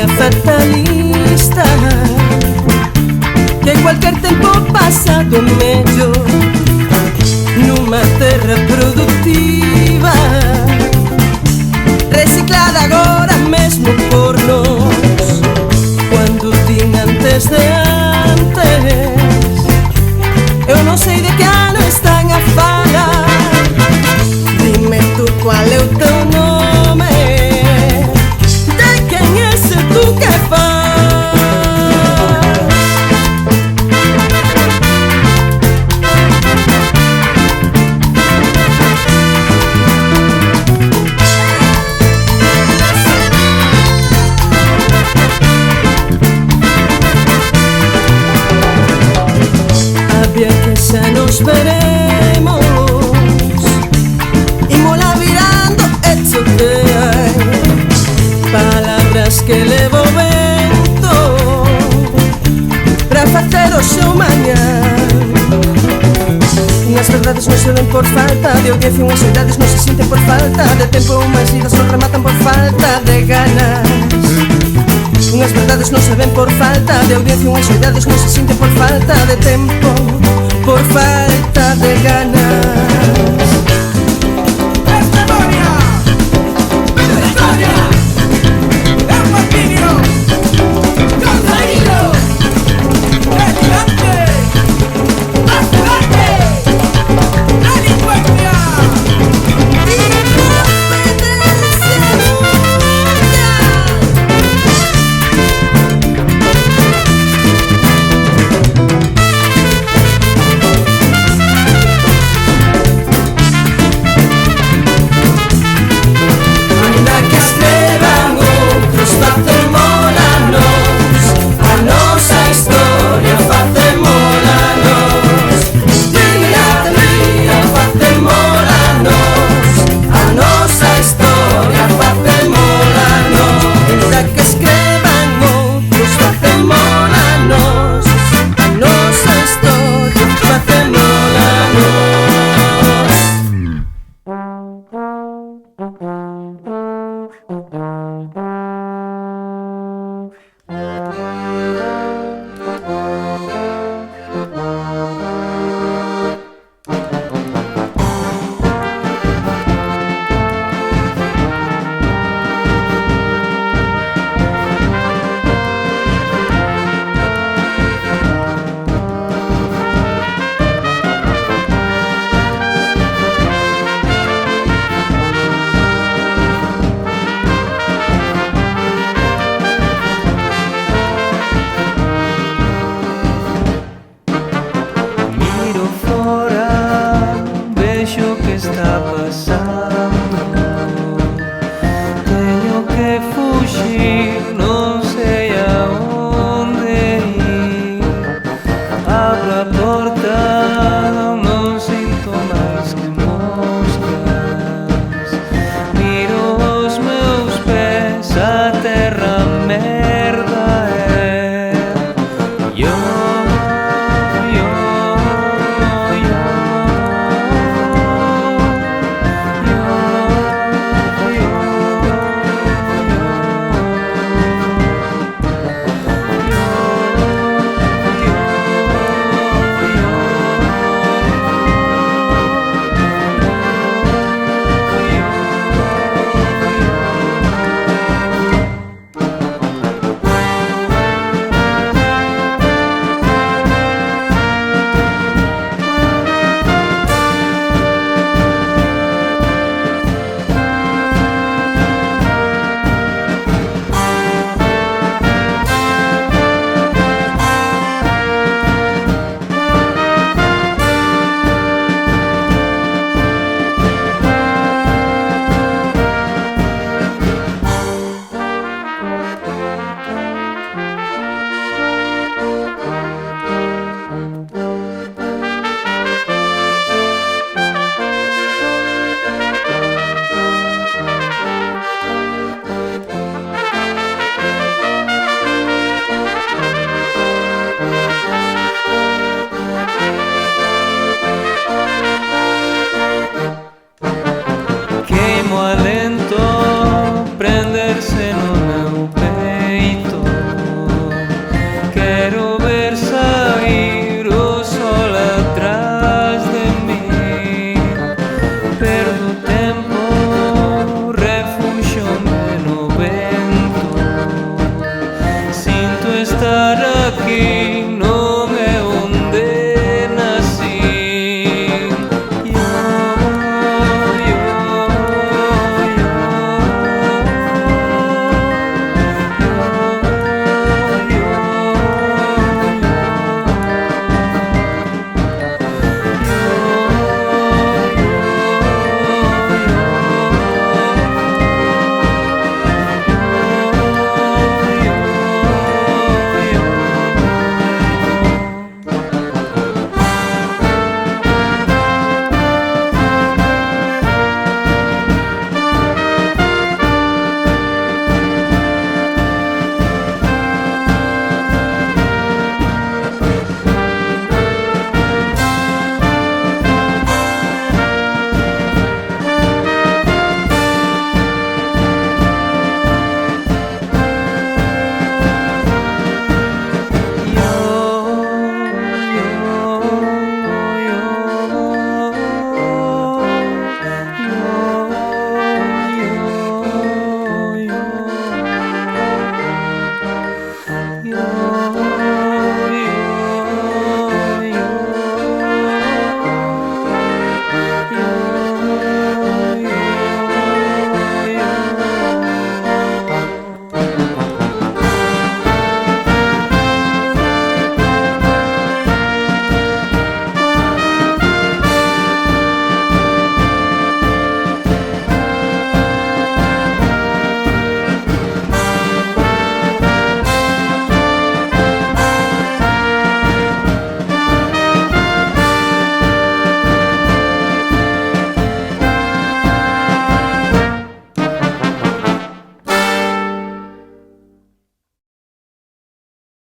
unha fatalista que cualquier tempo pasado mellor nunha terra productiva reciclada agora mesmo por nós. Quando din antes de antes, eu non sei de que ano están a falar. Dime tú cual é o teu nome, de quen é ese tú que faz. Había que xa nos veremos, imola virando hecho que hai palabras que levo o vento pra facer o seu mañán. Unhas verdades non se ven por falta de audiencia, unhas soidades non se sinten por falta de tempo, unhas vidas non rematan por falta de ganas. Unhas verdades non se ven por falta de audiencia, unhas soidades non se sinten por falta de tempo, por falta de ganas. Está